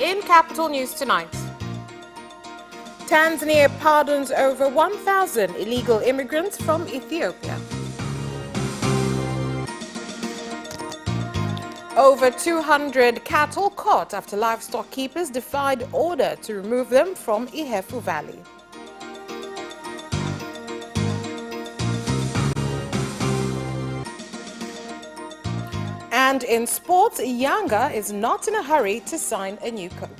In Capital News tonight, Tanzania pardons over 1,000 illegal immigrants from Ethiopia. Over 200 cattle caught after livestock keepers defied order to remove them from Ihefu Valley. And in sports, Yanga is not in a hurry to sign a new coach.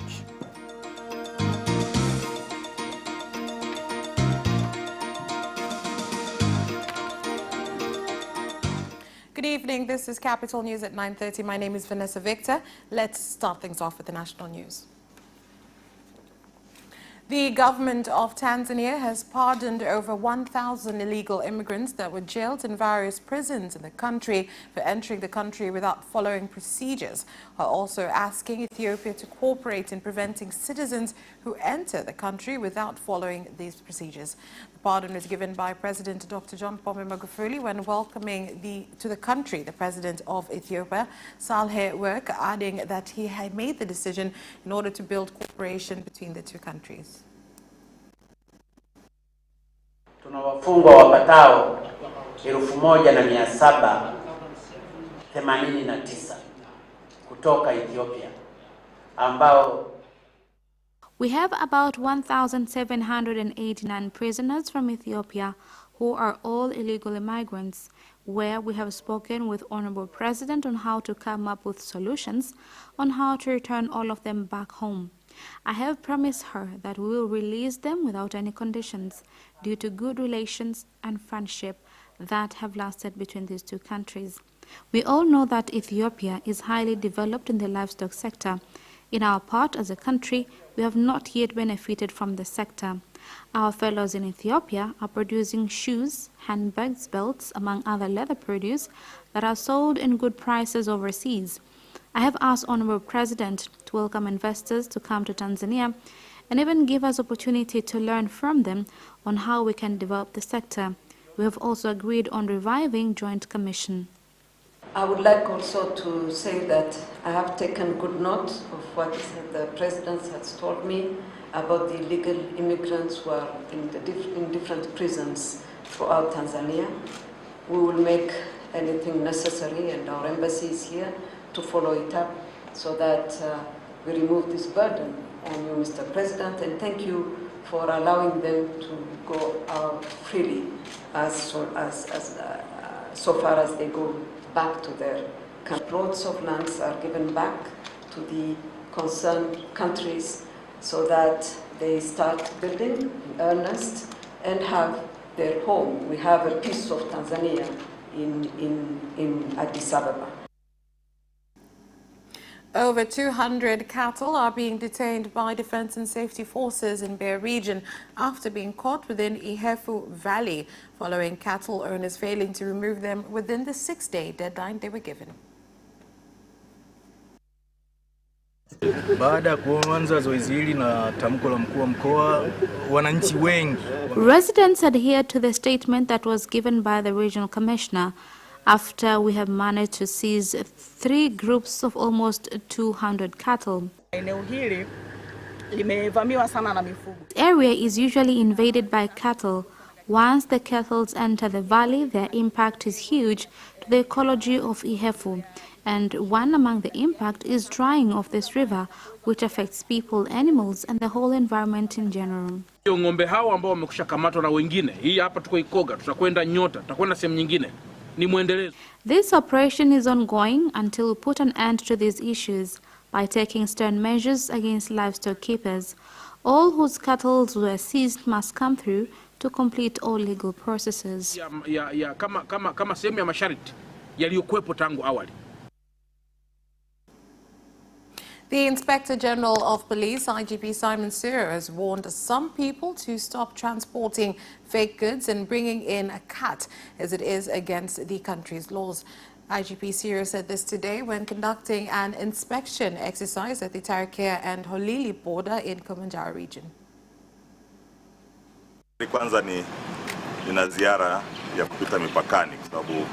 Good evening, this is Capital News at 9:30. My name is Vanessa Victor. Let's start things off with the national news. The government of Tanzania has pardoned over 1,000 illegal immigrants that were jailed in various prisons in the country for entering the country without following procedures, while also asking Ethiopia to cooperate in preventing citizens who enter the country without following these procedures. The pardon was given by President Dr. John Pombe Magufuli when welcoming to the country the President of Ethiopia, Salhe Work, adding that he had made the decision in order to build cooperation between the two countries. Tuna wafungwa wapatao 1,789 kutoka Ethiopia ambao we have about 1,789 prisoners from Ethiopia who are all illegal immigrants, where we have spoken with Honorable President on how to come up with solutions on how to return all of them back home. I have promised her that we will release them without any conditions due to good relations and friendship that have lasted between these two countries. We all know that Ethiopia is highly developed in the livestock sector. In our part as a country, we have not yet benefited from the sector. Our fellows in Ethiopia are producing shoes, handbags, belts, among other leather produce that are sold in good prices overseas. I have asked Honorable President to welcome investors to come to Tanzania and even give us opportunity to learn from them on how we can develop the sector. We have also agreed on reviving Joint Commission. I would like also to say that I have taken good note of what the President has told me about the illegal immigrants who are in different prisons throughout Tanzania. We will make anything necessary, and our embassy is here to follow it up so that we remove this burden on you, Mr. President, and thank you for allowing them to go out freely so far as they go back to their country. Plots of lands are given back to the concerned countries so that they start building in earnest and have their home. We have a piece of Tanzania in Addis Ababa. Over 200 cattle are being detained by Defense and Safety Forces in Beira region after being caught within Ihefu Valley, following cattle owners failing to remove them within the 6-day deadline they were given. Residents adhered to the statement that was given by the regional commissioner after we have managed to seize 3 groups of almost 200 cattle. The area is usually invaded by cattle. Once the cattle enter the valley, their impact is huge to the ecology of Ihefu. And one among the impact is drying of this river, which affects people, animals, and the whole environment in general. Ng'ombe hao ambao wamekushakamatwa na wengine, hii hapa tuko Ikoga, tutakwenda Nyota, tutakwenda sehemu nyingine. This operation is ongoing until we put an end to these issues by taking stern measures against livestock keepers. All whose cattle were seized must come through to complete all legal processes. Kama sehemu ya masharti yaliyokuwepo tangu awali. The Inspector General of Police, IGP Simon Siro, has warned some people to stop transporting fake goods and bringing in a cat, as it is against the country's laws. IGP Siro said this today when conducting an inspection exercise at the Tarakea and Holili border in Kilimanjaro region. Kwanza nina ziara ya kupita mipakani kwa sababu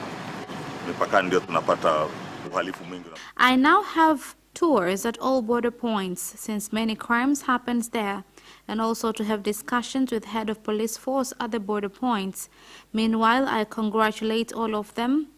mipakani ndio tunapata uhalifu mwingi. I now have tours at all border points, since many crimes happen there, and also to have discussions with head of police force at the border points. Meanwhile, I congratulate all of them,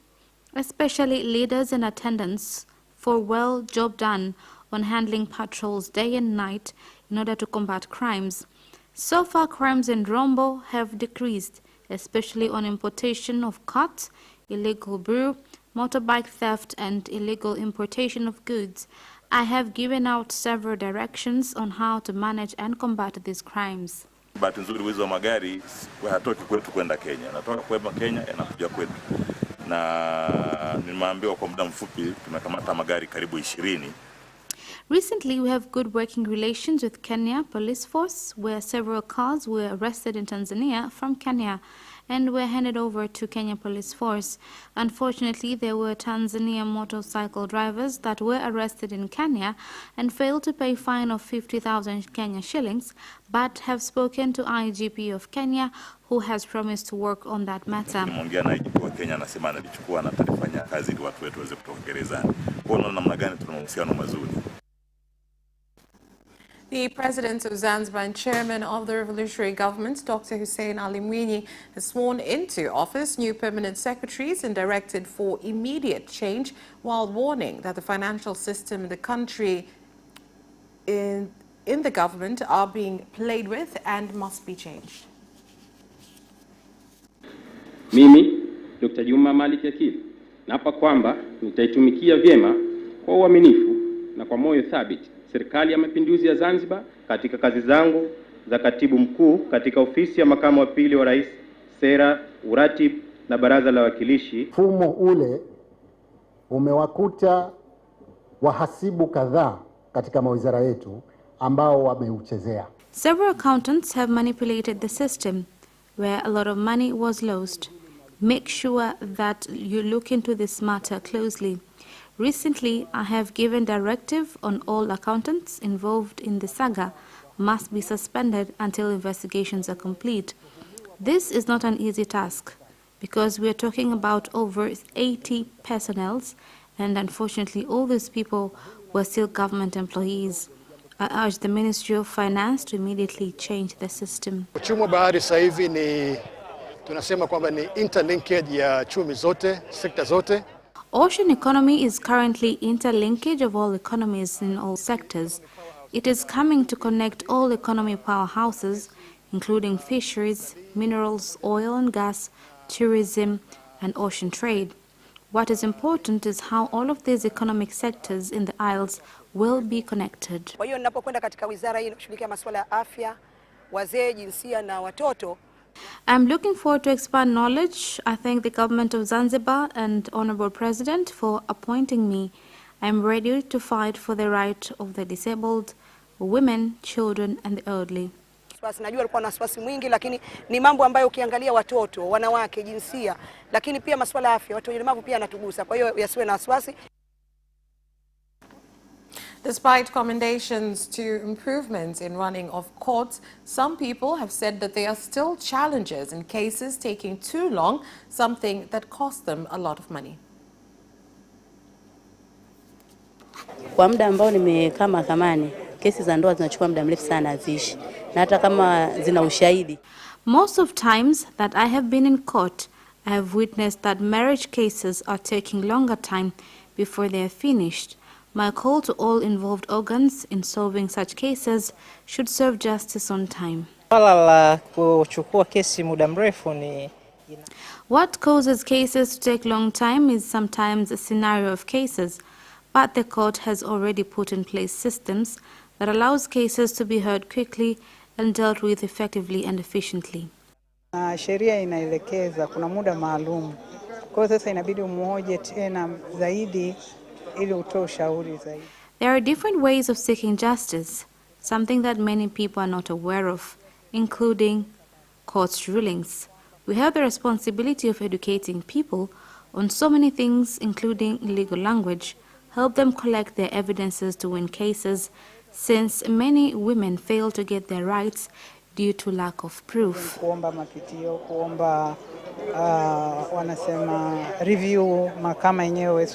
especially leaders and attendants, for well job done on handling patrols day and night in order to combat crimes. So far, crimes in Rombo have decreased, especially on importation of cut, illegal brew, motorbike theft, and illegal importation of goods. I have given out several directions on how to manage and combat these crimes. Bahati nzuri wizi wa magari hatoki kwetu kwenda Kenya. Anatoka kwenda Kenya yanakuja kwetu. Na nimeambiwa kwa muda mfupi tumekamata magari karibu 20. Recently, we have good working relations with Kenya Police Force, where several cars were arrested in Tanzania from Kenya and were handed over to Kenya Police Force. Unfortunately, there were Tanzania motorcycle drivers that were arrested in Kenya and failed to pay a fine of 50,000 Kenya shillings, but have spoken to IGP of Kenya, who has promised to work on that matter. Nimeongea na IGP wa Kenya, anasema analichukua na atalifanya kazi ili watu wetu waweze kutoka gerezani. Kwa namna gani tuna mahusiano mazuri. The President of Zanzibar and Chairman of the Revolutionary Government, Dr. Hussein Ali Mwinyi, has sworn into office new permanent secretaries and directed for immediate change, while warning that the financial system in the country in the government are being played with and must be changed. Mimi, Dr. Juma Malik Yakil, naapa kwamba nitaitumikia vyema kwa uaminifu na kwa moyo thabiti Serikali ya Mapinduzi ya Zanzibar katika kazi zangu za katibu mkuu katika ofisi ya makamu wa pili wa rais, sera, uratibu na baraza la wakilishi. Mfumo ule umewakuta wahasibu kadhaa katika mawizara yetu ambao wameuchezea. Several accountants have manipulated the system where a lot of money was lost. Make sure that you look into this matter closely. Recently, I have given directive on all accountants involved in the saga must be suspended until investigations are complete. This is not an easy task because we are talking about over 80 personnel, and unfortunately all these people were still government employees. I urge the Ministry of Finance to immediately change the system. Uchumi wa bahari sasa hivi ni tunasema kwamba ni interlinkage ya chumi zote, sekta zote. Ocean economy is currently interlinkage of all economies in all sectors. It is coming to connect all economy powerhouses, including fisheries, minerals, oil and gas, tourism, and ocean trade. What is important is how all of these economic sectors in the Isles will be connected. Kwa hiyo ninapokwenda katika wizara hii inayoshughulikia masuala ya afya, wazee, jinsia na watoto, I'm looking forward to expand knowledge. I thank the government of Zanzibar and Honorable President for appointing me. I'm ready to fight for the right of the disabled, women, children and the elderly. Najua alikuwa na wasiwasi mwingi, lakini ni mambo ambayo ukiangalia watoto, wanawake, jinsia, lakini pia masuala ya afya, watu wenye ulemavu pia yanatugusa. Kwa hiyo yasiwe na wasiwasi. Despite commendations to improvements in running of courts, some people have said that there are still challenges in cases taking too long, something that costs them a lot of money. Kwa muda ambao nimekaa mahakamani, kesi za ndoa zinachukua muda mrefu sana haziishi, na hata kama zina ushahidi. Most of times that I have been in court, I have witnessed that marriage cases are taking longer time before they are finished. My call to all involved organs in solving such cases should serve justice on time. What causes cases to take long time is sometimes a scenario of cases, but the court has already put in place systems that allows cases to be heard quickly and dealt with effectively and efficiently. Sheria inaelekeza kuna muda maalum. Kwa sasa inabidi umoje tena zaidi ili utoe ushauri zaidi. There are different ways of seeking justice, something that many people are not aware of, including court rulings. We have the responsibility of educating people on so many things, including legal language, help them collect their evidences to win cases, since many women fail to get their rights due to lack of proof. Kuomba mapitio, kuomba wanasema review mahakama yenyewe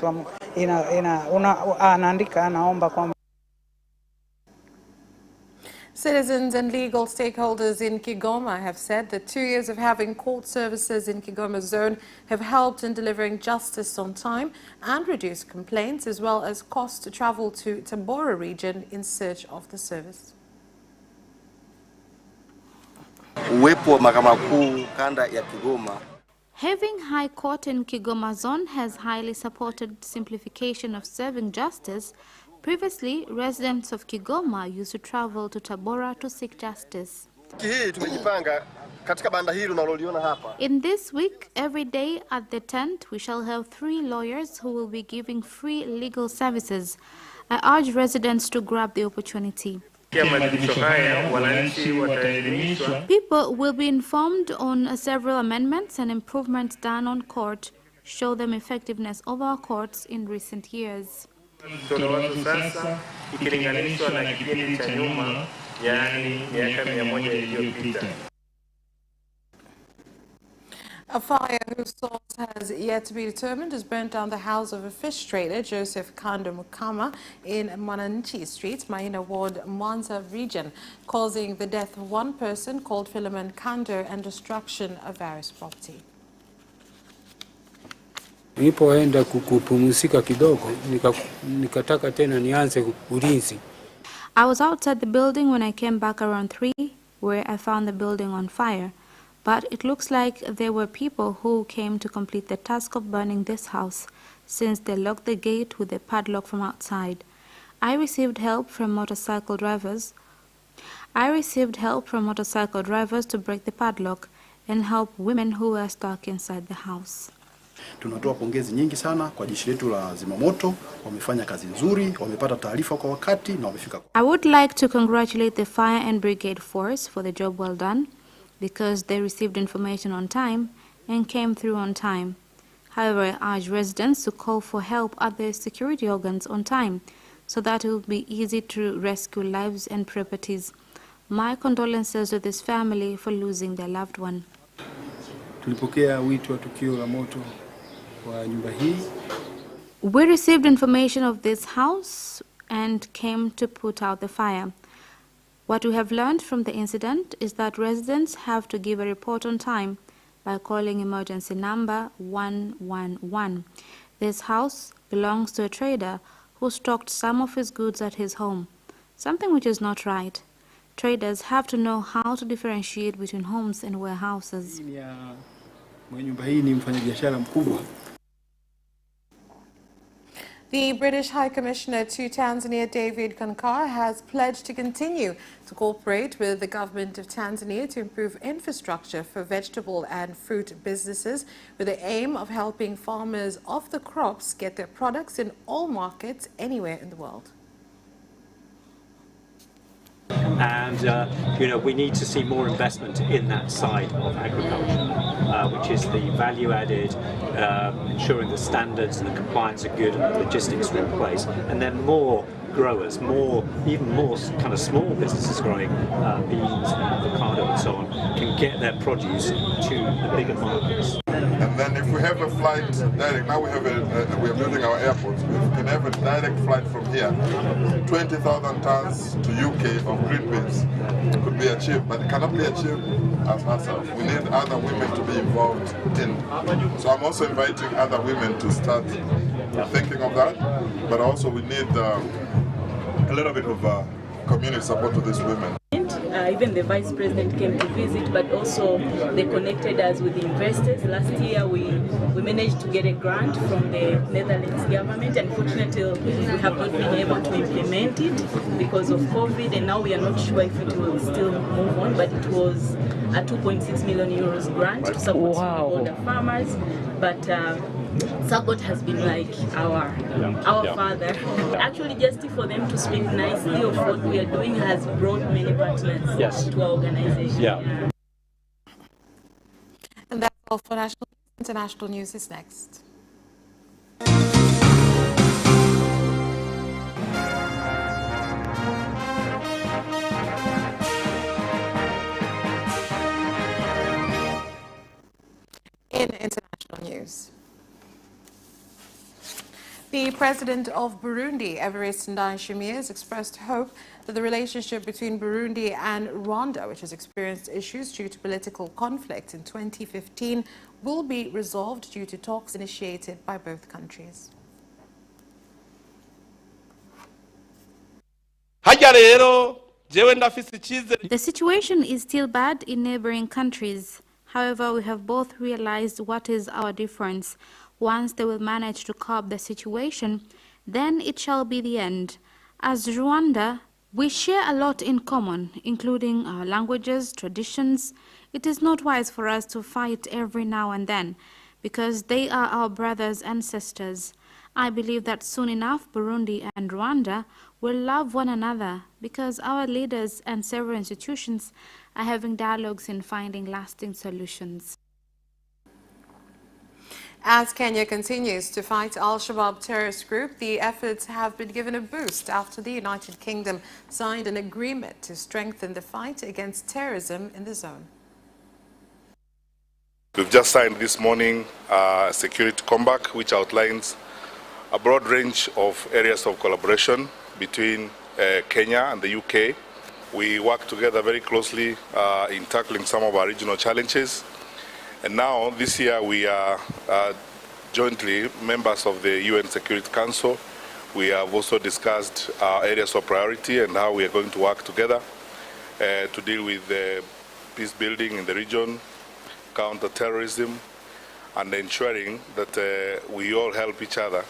anaandika anaomba kwamba. Citizens and legal stakeholders in Kigoma have said that 2 years of having court services in Kigoma zone have helped in delivering justice on time and reduced complaints, as well as costs to travel to Tabora region in search of the service. Uwepo wa mahakama kuu kanda ya Kigoma. Having High Court in Kigoma zone has highly supported simplification of serving justice. Previously, residents of Kigoma used to travel to Tabora to seek justice. In this week, every day at the tent, we shall have 3 lawyers who will be giving free legal services. I urge residents to grab the opportunity. People will be informed on several amendments and improvements done on court, show them effectiveness of our courts in recent years. A fire whose source has yet to be determined has burnt down the house of a fish trader, Joseph Kando Mukama, in Mwananchi Street, Maina Ward, Mwanza region, causing the death of one person called Philemon Kando and destruction of various property. Nilipoenda kupumzika kidogo, nikataka tena nianze ulinzi. I was outside the building when I came back around 3, where I found the building on fire. But it looks like there were people who came to complete the task of burning this house, since they locked the gate with a padlock from outside. I received help from motorcycle drivers to break the padlock and help women who were stuck inside the house. Tunatoa pongezi nyingi sana kwa jeshi letu la zimamoto, wamefanya kazi nzuri, wamepata taarifa kwa wakati na wamefika. I would like to congratulate the fire and brigade force for the job well done, because they received information on time and came through on time. However, I urge residents to call for help at the security organs on time, so that it will be easy to rescue lives and properties. My condolences to this family for losing their loved one. Tulipokea wito wa tukio la moto wa nyumba hii. We received information of this house and came to put out the fire. What we have learned from the incident is that residents have to give a report on time by calling emergency number 111. This house belongs to a trader who stocked some of his goods at his home, something which is not right. Traders have to know how to differentiate between homes and warehouses. The British High Commissioner to Tanzania, David Kankar, has pledged to continue to cooperate with the government of Tanzania to improve infrastructure for vegetable and fruit businesses, with the aim of helping farmers of the crops get their products in all markets anywhere in the world. And we need to see more investment in that side of agriculture, which is the value added, ensuring the standards and the compliance are good and the logistics are in place, and then more growers, even more kind of small businesses growing beans and avocado and so on, can get their produce to the bigger markets. And then if we have a flight direct, now we are building our airports, if we can have a direct flight from here, 20,000 tons to UK of green beans could be achieved, but it cannot be achieved as ourselves. We need other women to be involved in. So I'm also inviting other women to start thinking of that, but also we need a little bit of community support to these women. Even the Vice President came to visit, but also they connected us with the investors. Last year we managed to get a grant from the Netherlands government. Unfortunately, we have not been able to implement it because of COVID, and now we are not sure if it will still move on, but it was a 2.6 million euros grant to support smallholder farmers. But Sagot has been like our father. Actually, just for them to speak nicely of what we are doing has brought many partners to our organization. And that's all for national. International news is next. In international news, The president of Burundi, Evariste Ndayishimiye, has expressed hope that the relationship between Burundi and Rwanda, which has experienced issues due to political conflict in 2015, will be resolved due to talks initiated by both countries. The situation is still bad in neighboring countries. However, we have both realized what is our difference. Once they will manage to curb the situation, then it shall be the end. As Rwanda, we share a lot in common, including our languages, traditions. It is not wise for us to fight every now and then, because they are our brothers and sisters. I believe that soon enough, Burundi and Rwanda will love one another, because our leaders and several institutions are having dialogues in finding lasting solutions. As Kenya continues to fight Al-Shabaab terrorist group, the efforts have been given a boost after the United Kingdom signed an agreement to strengthen the fight against terrorism in the zone. We've just signed this morning a security compact which outlines a broad range of areas of collaboration between Kenya and the UK. We work together very closely in tackling some of our regional challenges. And now, this year, we are jointly members of the UN Security Council. We have also discussed our areas of priority and how we are going to work together to deal with peace building in the region, counter-terrorism, and ensuring that we all help each other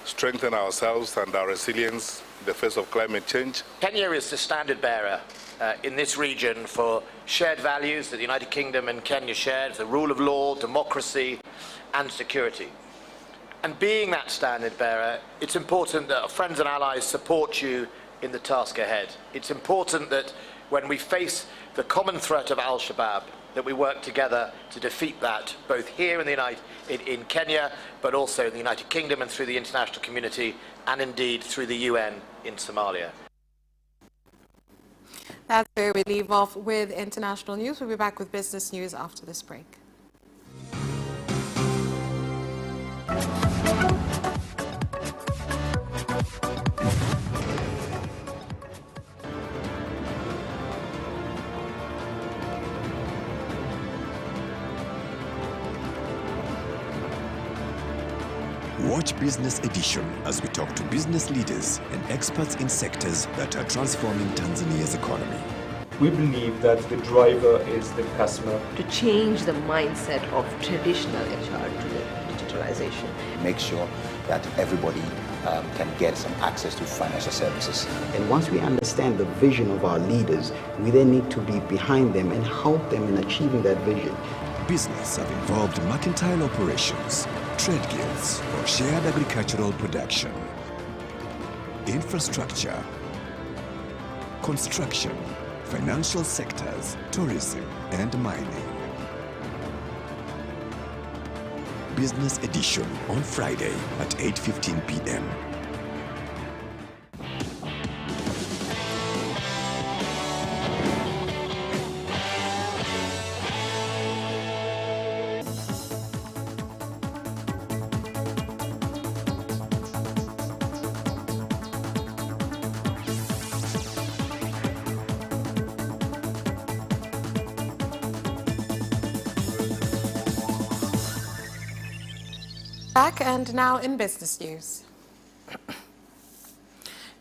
strengthen ourselves and our resilience in the face of climate change. Kenya is the standard bearer in this region for shared values that the United Kingdom and Kenya share, the rule of law, democracy and security. And being that standard bearer, it's important that our friends and allies support you in the task ahead. It's important that when we face the common threat of Al-Shabaab, that we work together to defeat that, both here in Kenya, but also in the United Kingdom and through the international community, and indeed through the UN in Somalia. That's where we leave off with international news. We'll be back with business news after this break. Watch Business Edition as we talk to business leaders and experts in sectors that are transforming Tanzania's economy. We believe that the driver is the customer. To change the mindset of traditional HR to the digitalization. Make sure that everybody can get some access to financial services. And once we understand the vision of our leaders, we then need to be behind them and help them in achieving that vision. Business have involved mercantile operations, trade guilds, or shared agricultural production, infrastructure, construction, financial sectors, tourism, and mining. Business Edition on Friday at 8:15 p.m. Back and now in business news.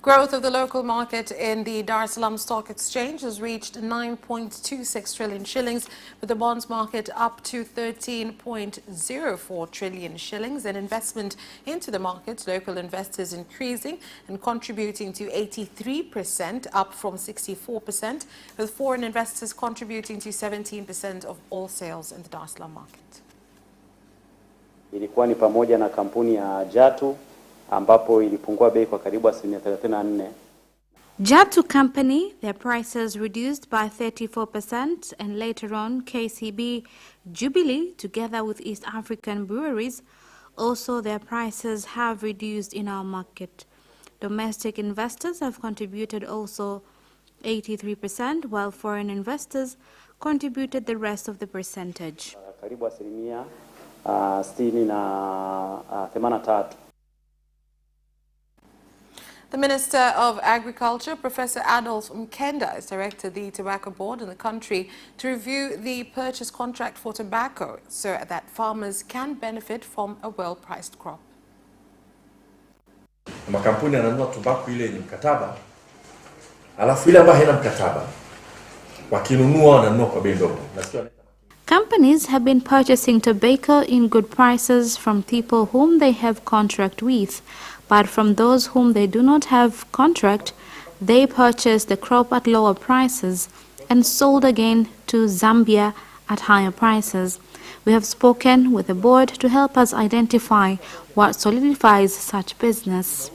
Growth of the local market in the Dar es Salaam Stock Exchange has reached 9.26 trillion shillings, with the bonds market up to 13.04 trillion shillings, and investment into the market, local investors increasing and contributing to 83%, up from 64%, with foreign investors contributing to 17% of all sales in the Dar es Salaam market. Ilikuwa ni pamoja na kampuni ya Jatu ambapo ilipungua bei kwa karibu 34%. Jatu Company, their prices reduced by 34%, and later on KCB, Jubilee, together with East African breweries, also their prices have reduced in our market. Domestic investors have contributed also 83%, while foreign investors contributed the rest of the percentage. Karibu 63. The Minister of Agriculture, Professor Adolf Mkenda, has directed the Tobacco Board in the country to review the purchase contract for tobacco so that farmers can benefit from a well-priced crop. Makampuni yananunua tumbaku ile yenye mkataba, alafu ile ambayo haina mkataba wakinunua wananunua kwa bei ndogo. Companies have been purchasing tobacco in good prices from people whom they have contract with, but from those whom they do not have contract, they purchase the crop at lower prices and sold again to Zambia at higher prices. We have spoken with the board to help us identify what solidifies such business.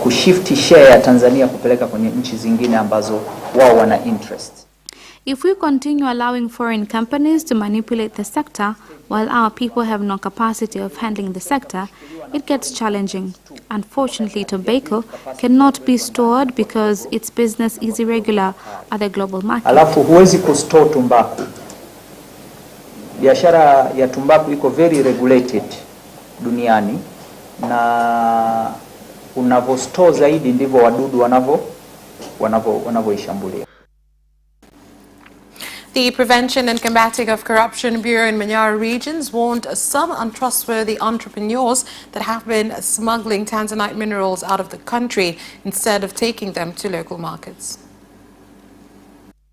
Kushifti share ya Tanzania kupeleka kwenye nchi zingine ambazo wao wana interest. If we continue allowing foreign companies to manipulate the sector while our people have no capacity of handling the sector, it gets challenging. Unfortunately, tobacco cannot be stored because its business is irregular at the global market. Alafu huwezi kustore tumbaku. Biashara ya tumbaku iko very regulated duniani, na unavostore zaidi ndivyo wadudu wanavyoishambulia. The Prevention and Combating of Corruption Bureau in Manyara regions warned some untrustworthy entrepreneurs that have been smuggling tanzanite minerals out of the country instead of taking them to local markets.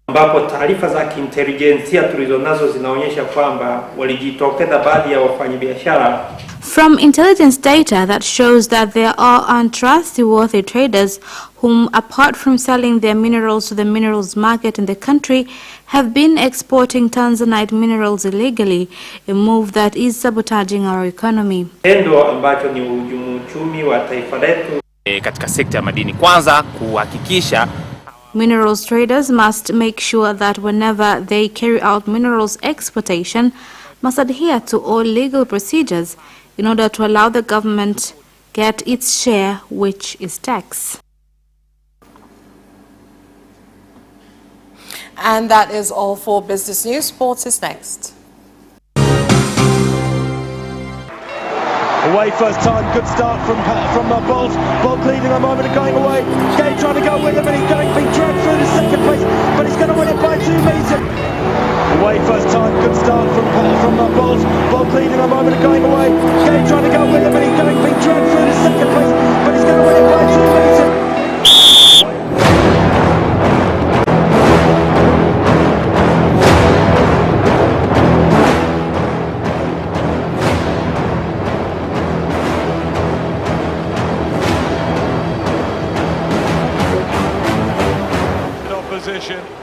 Ambapo taarifa za kiintelijensia tulizonazo zinaonyesha kwamba walijitokeza baadhi ya wafanyabiashara. From intelligence data that shows that there are untrustworthy traders whom, apart from selling their minerals to the minerals market in the country, have been exporting tanzanite minerals illegally, a move that is sabotaging our economy. Tendo ambacho ni uchumi wa taifa letu. Katika sekta ya madini kwanza kuhakikisha minerals traders must make sure that whenever they carry out minerals exportation, must adhere to all legal procedures in order to allow the government get its share, which is tax. And that is all for Business News. Sports is next. Away first time, good start from Bolt. Bolt leading a moment and going away. Gay trying to go with him, and he's going to be dragged through to second place, but he's going to win it by 2 meters. Away first time, good start from Bolt. Bolt leading a moment and going away. Gay trying to go with him, and he's going to be dragged through to second place, but he's going to win it by 2 meters.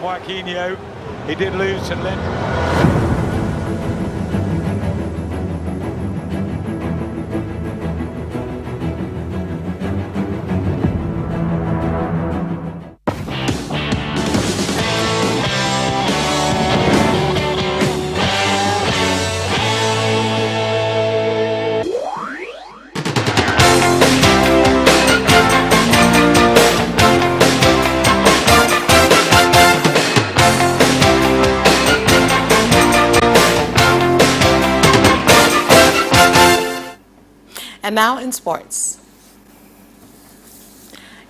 Joaquinho, he did lose and then And now in sports.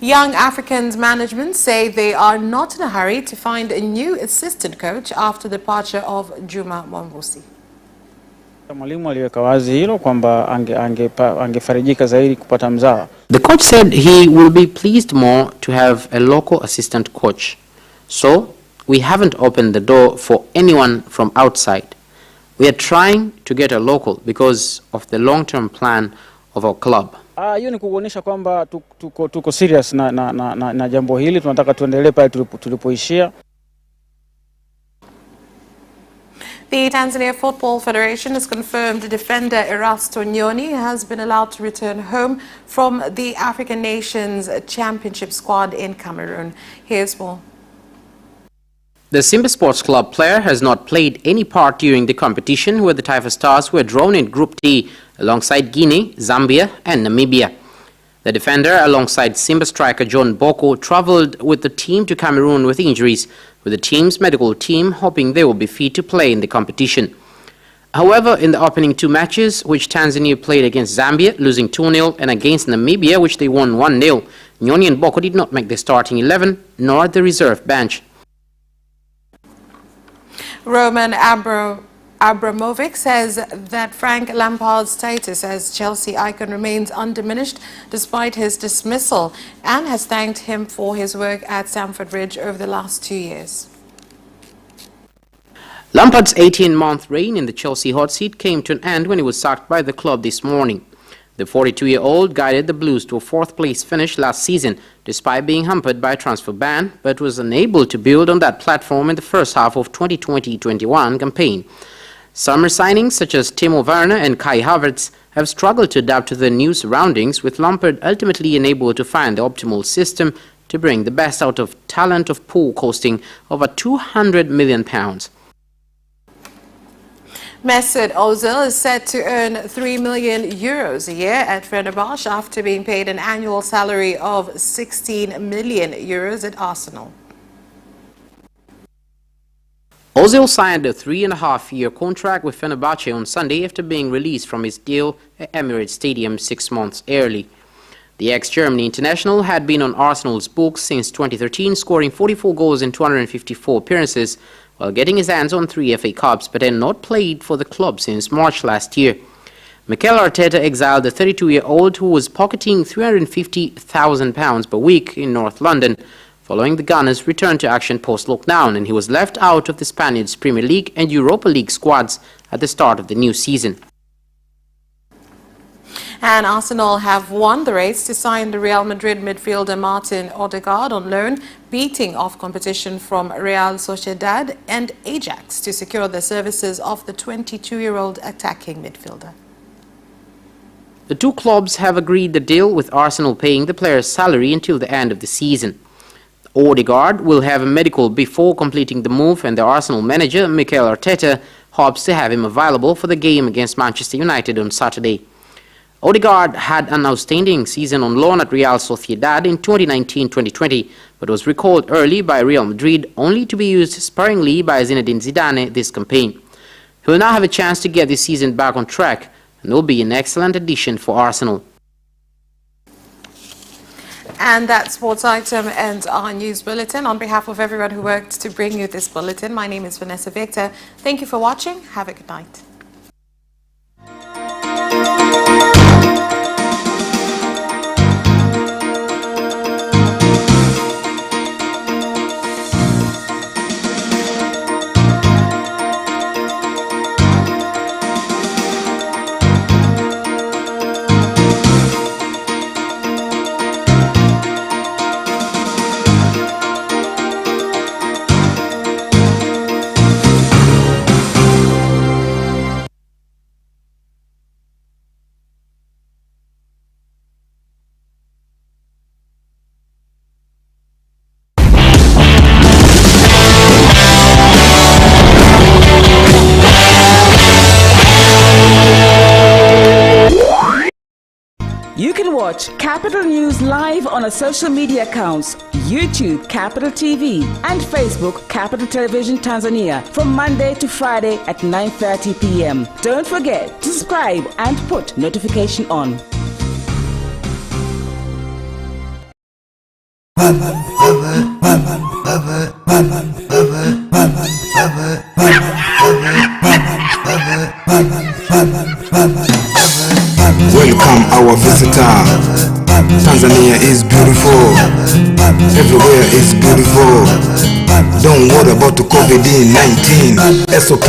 Young Africans management say they are not in a hurry to find a new assistant coach after the departure of Juma Mwambusi. Mwalimu aliweka wazi hilo kwamba angefarijika zaidi kupata mzawa. The coach said he will be pleased more to have a local assistant coach. So, we haven't opened the door for anyone from outside. We are trying to get a local because of the long-term plan of our club. Hiyo ni kuonyesha kwamba tuko serious na jambo hili, tunataka tuendelee pale tulipoishia. The Tanzania Football Federation has confirmed defender Erasto Nyoni has been allowed to return home from the African Nations Championship squad in Cameroon. Here's more. The Simba Sports Club player has not played any part during the competition, where the Taifa Stars were drawn in Group T alongside Guinea, Zambia and Namibia. The defender, alongside Simba striker John Boko, travelled with the team to Cameroon with injuries, with the team's medical team hoping they will be fit to play in the competition. However, in the opening 2 matches, which Tanzania played against Zambia, losing 2-0, and against Namibia, which they won 1-0, Nyoni and Boko did not make the starting 11 nor the reserve bench. Roman Abramovich says that Frank Lampard's status as Chelsea icon remains undiminished despite his dismissal, and has thanked him for his work at Stamford Bridge over the last 2 years. Lampard's 18-month reign in the Chelsea hot seat came to an end when he was sacked by the club this morning. The 42-year-old guided the Blues to a fourth-place finish last season, despite being hampered by a transfer ban, but was unable to build on that platform in the first half of 2020-21 campaign. Summer signings such as Timo Werner and Kai Havertz have struggled to adapt to their new surroundings, with Lampard ultimately unable to find the optimal system to bring the best out of talent of pool costing over £200 million. Mesut Ozil is set to earn €3 million a year at Fenerbahce after being paid an annual salary of €16 million at Arsenal. Ozil signed a 3.5-year contract with Fenerbahce on Sunday after being released from his deal at Emirates Stadium 6 months early. The ex-Germany international had been on Arsenal's books since 2013, scoring 44 goals in 254 appearances, while getting his hands on 3 FA Cups, but had not played for the club since March last year. Mikel Arteta exiled the 32-year-old, who was pocketing £350,000 per week in North London, following the Gunners' return to action post-lockdown, and he was left out of the Spaniards' Premier League and Europa League squads at the start of the new season. And Arsenal have won the race to sign the Real Madrid midfielder Martin Odegaard on loan, beating off competition from Real Sociedad and Ajax to secure the services of the 22-year-old attacking midfielder. The two clubs have agreed the deal, with Arsenal paying the player's salary until the end of the season. Odegaard will have a medical before completing the move, and the Arsenal manager, Mikel Arteta, hopes to have him available for the game against Manchester United on Saturday. Odegaard had an outstanding season on loan at Real Sociedad in 2019-2020, but was recalled early by Real Madrid, only to be used sparingly by Zinedine Zidane this campaign. He will now have a chance to get this season back on track, and will be an excellent addition for Arsenal. And that sports item ends our news bulletin. On behalf of everyone who worked to bring you this bulletin, my name is Vanessa Victor. Thank you for watching. Have a good night. You can watch Capital News live on our social media accounts, YouTube Capital TV and Facebook Capital Television Tanzania, from Monday to Friday at 9:30 p.m. Don't forget to subscribe and put notification on. Welcome our visitor. Tanzania is beautiful. Everywhere is beautiful. Don't worry about the COVID-19. SOP